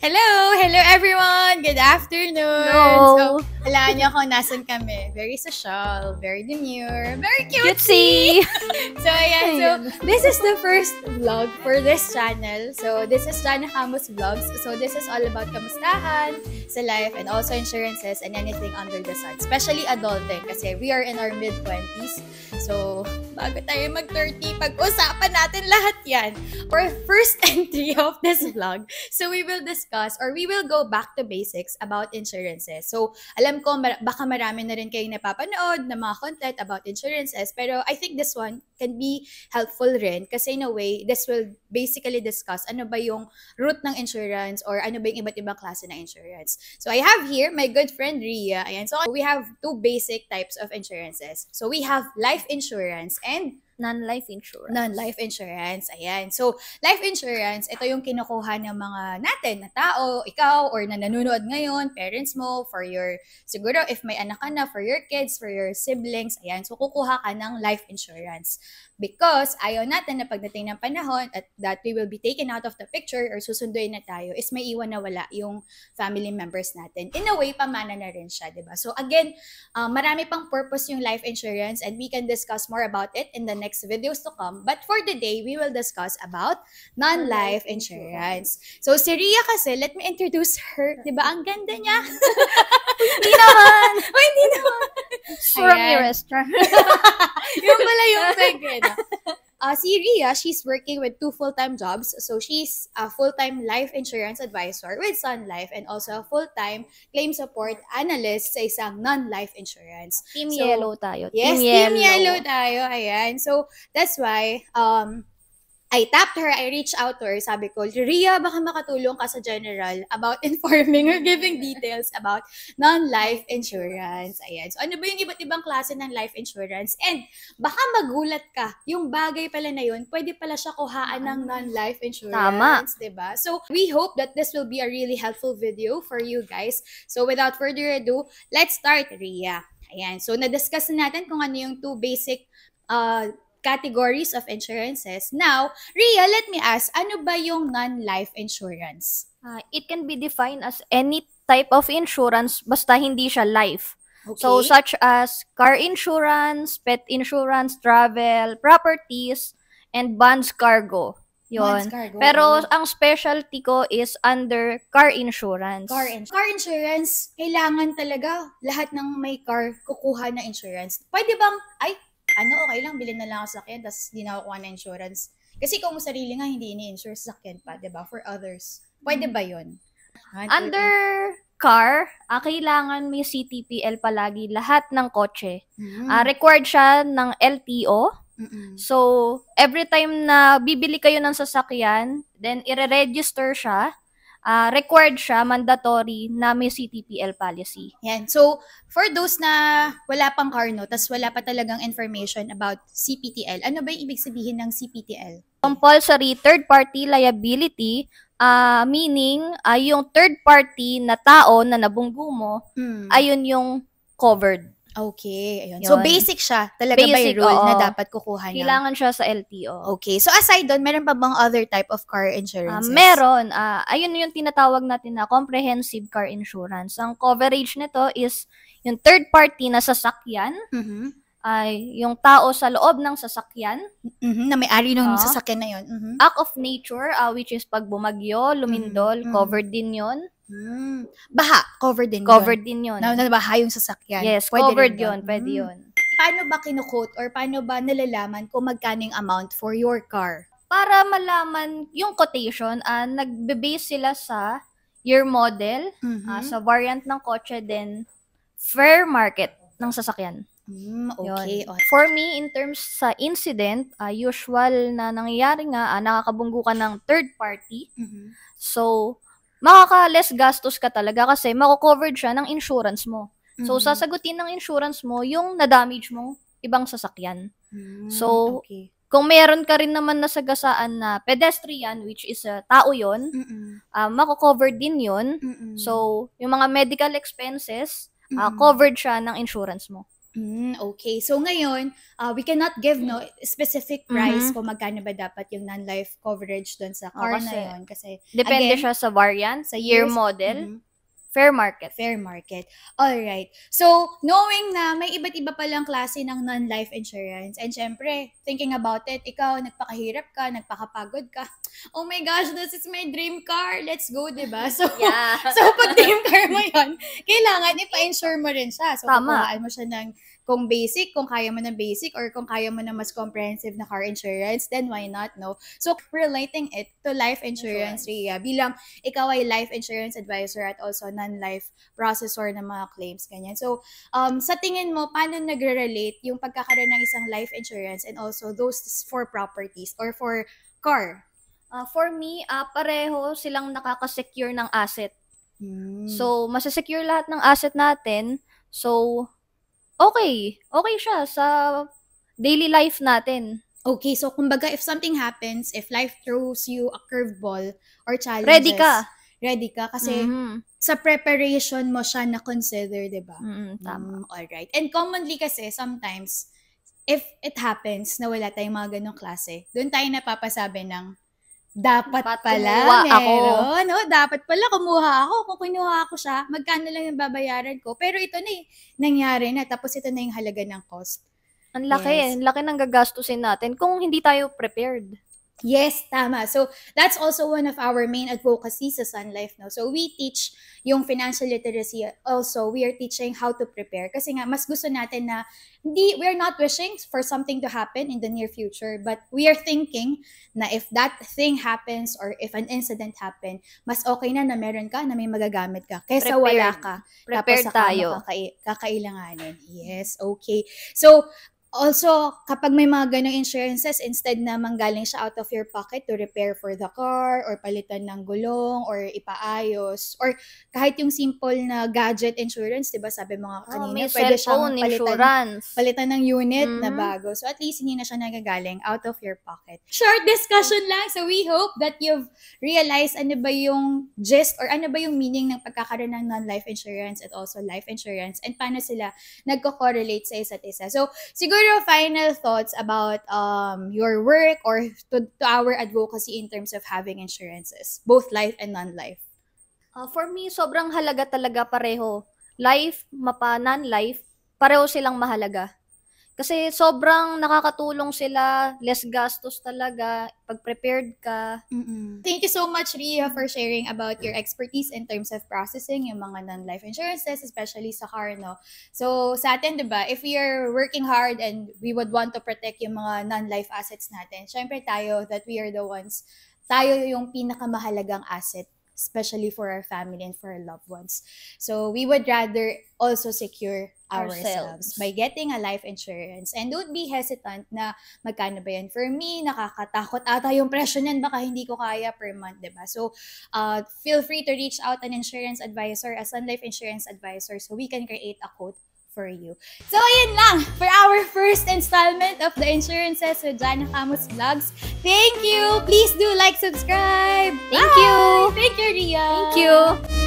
Hello everyone! Good afternoon! Hello! So, alaan niyo kung nasan kami. Very social, very demure, very Cutesy! So, ayan. So, this is the first vlog for this channel. So, this is Jana Camus Vlogs. So, this is all about kamustahan sa life and also insurances and anything under the sun. Especially adulting kasi we are in our mid-20s. So, bago tayo mag-30, pag-usapan natin lahat yan. For first entry of this vlog, so we will discuss or we will go back to basics about insurances. So, alam ko baka marami na rin kayong napapanood na mga content about insurances, pero I think this one can be helpful rin kasi in a way, this will basically discuss ano ba yung root ng insurance or ano ba yung iba't ibang klase ng insurance. So, I have here my good friend Ria. Ayan. So, we have two basic types of insurances. So, we have life insurance and Non-life insurance. Non-life insurance. Ayan. So, life insurance, ito yung kinukuha ng mga natin na tao, ikaw, or na nanonood ngayon, parents mo, for your, siguro if may anak ka na, for your kids, for your siblings, ayan. So, kukuha ka ng life insurance. Because ayaw natin na pagdating ng panahon at that we will be taken out of the picture or susunduin na tayo is may iwan na wala yung family members natin. In a way, pamana na rin siya, diba? So, again, marami pang purpose yung life insurance and we can discuss more about it in the next videos to come. But for today, we will discuss about non-life insurance. So, si Ria kasi, let me introduce her. Diba? Ang ganda niya. Hindi naman! Oh, hindi naman! From your restaurant. Yung pala yung second. Si Ria, she's working with 2 full-time jobs. So, she's a full-time life insurance advisor with Sun Life and also a full-time claim support analyst sa isang non-life insurance. Team Yellow tayo. Yes, Team Yellow tayo. Ayan. So, that's why, I tapped her, I reached out to her, sabi ko, Ria, baka makatulong ka sa general about informing or giving details about non-life insurance. Ayan. So, ano ba yung iba't ibang klase ng life insurance? And baka magulat ka, yung bagay pala na yun, pwede pala siya kuhaan ng non-life insurance. Tama. Diba? So, we hope that this will be a really helpful video for you guys. So, without further ado, let's start, Ria. Ayan. So, na-discuss na natin kung ano yung 2 basic categories of insurances. Now, Ria, let me ask, ano ba yung non-life insurance? It can be defined as any type of insurance basta hindi siya life. Okay. So, such as car insurance, pet insurance, travel, properties, and bonds cargo. Yun. Bonds cargo. Pero ang specialty ko is under car insurance. Car insurance, kailangan talaga lahat ng may car kukuha na insurance. Pwede bang, okay lang, bilhin na lang ako sakyan, tapos di na ako kuha na insurance. Kasi kung mo sarili nga, hindi ini-insure sakyan pa, diba? For others. Pwede ba yun? Under car, kailangan may CTPL palagi lahat ng kotse. Required siya ng LTO. So, every time na bibili kayo ng sasakyan, then i-register siya, required siya, mandatory, na may CTPL policy. Yan. So, for those na wala pang car, no, tas wala pa talagang information about CPTL, ano ba yung ibig sabihin ng CPTL? Compulsory third-party liability, meaning, yung third-party na tao na nabunggo mo, ayun yung covered. Okay, ayun. Yun. So, basic siya. Talaga Basic, by rule na oo. dapat kukuha na. Kailangan siya sa LTO. Okay. So, aside doon, meron pa bang other type of car insurances? Meron. Ayun yung tinatawag natin na comprehensive car insurance. Ang coverage nito is yung third party na sasakyan, ay yung tao sa loob ng sasakyan, na may-ari ng sasakyan na yun. act of nature, which is pag bumagyo, lumindol, covered din yun. Baha, covered din Covered din yun. Nabaha yung sasakyan. Yes, Pwede covered rin yun. Pwede yun. Paano ba kinukote or paano ba nalalaman kung magkano yung amount for your car? Para malaman yung quotation, nagbe-base sila sa year model, sa variant ng kotse, then fair market ng sasakyan. Okay. Yun. For me, in terms sa incident, usual na nangyayari nga, nakakabunggo ka ng third party. So, makaka-less gastos ka talaga kasi mako-covered siya ng insurance mo. So, sasagutin ng insurance mo yung na-damage mong ibang sasakyan. So, kung meron ka rin naman nasagasaan na pedestrian, which is tao yon, mako-covered din yun. So, yung mga medical expenses, covered siya ng insurance mo. Okay. So ngayon, we cannot give no specific price kung magkano ba dapat yung non-life coverage doon sa car na yun. Kasi, depende again, siya sa variant, sa year model, fair market. Fair market. Alright. So, knowing na may iba't iba palang klase ng non-life insurance, and syempre, thinking about it, ikaw, nagpakahirap ka, nagpakapagod ka, oh my gosh, this is my dream car, let's go, diba? So, so pag dream car mo yun, kailangan ipa-insure mo rin siya. So, kukuhaan mo siya ng kung basic, kung kaya mo ng basic, or kung kaya mo ng mas comprehensive na car insurance, then why not, no? So, relating it to life insurance, Rhea, bilang ikaw ay life insurance advisor at also non-life processor ng mga claims, ganyan. So, sa tingin mo, paano nagre-relate yung pagkakaroon ng isang life insurance and also those for properties or for car? For me, pareho silang nakaka-secure ng asset. So, masasecure lahat ng asset natin. So, okay siya sa daily life natin. Okay, so kumbaga if something happens, if life throws you a curveball or challenges, ready ka kasi sa preparation mo siya na consider, 'di ba? Tama. All right. And commonly kasi sometimes if it happens na wala tayong mga ganong klase, doon tayo napapasabi ng dapat pala meron. No? Dapat pala kumuha ako. Kung kinuha ako siya, magkano lang yung babayaran ko. Pero ito na nangyari na. Tapos ito na yung halaga ng cost. Ang laki. Ang laki ng gagastusin natin kung hindi tayo prepared. Yes, tama. So, that's also one of our main advocacy sa Sun Life. No? So, we teach yung financial literacy. Also, we are teaching how to prepare. Kasi nga, mas gusto natin na we are not wishing for something to happen in the near future, but we are thinking na if that thing happens or if an incident happen, mas okay na meron ka, na may magagamit ka. Kaysa wala ka. Prepared tapos tayo. Kakailanganin. Yes, okay. So, also, kapag may mga ganong insurances, instead na manggaling siya out of your pocket to repair for the car, or palitan ng gulong, or ipaayos, or kahit yung simple na gadget insurance, diba sabi mo nga kanina, pwede siyang palitan ng unit na bago. So at least hindi na siya nagagaling out of your pocket. Short discussion lang. So we hope that you've realized ano ba yung gist or ano ba yung meaning ng pagkakaroon ng non-life insurance at also life insurance and paano sila nagko-correlate sa isa't isa. So siguro final thoughts about your work or to our advocacy in terms of having insurances, both life and non-life. For me, sobrang halaga talaga pareho. Life, non-life, pareho silang mahalaga. Kasi sobrang nakakatulong sila, less gastos talaga, pag prepared ka. Thank you so much, Rhea, for sharing about your expertise in terms of processing yung mga non-life insurances, especially sa car, no? So, sa atin, diba, if we are working hard and we would want to protect yung mga non-life assets natin, syempre tayo, that we are the ones, tayo yung pinakamahalagang asset, especially for our family and for our loved ones. So, we would rather also secure ourselves by getting a life insurance. And don't be hesitant na magkano ba yan. For me, nakakatakot ata yung presyo niyan. Baka hindi ko kaya per month, diba? So, feel free to reach out an insurance advisor, a Sun Life insurance advisor, so we can create a quote for you. So, ayun lang for our first installment of the Insurances with Jana Camus Vlogs. Thank you! Please do like, subscribe! Thank you! Thank you, Rhea! Thank you!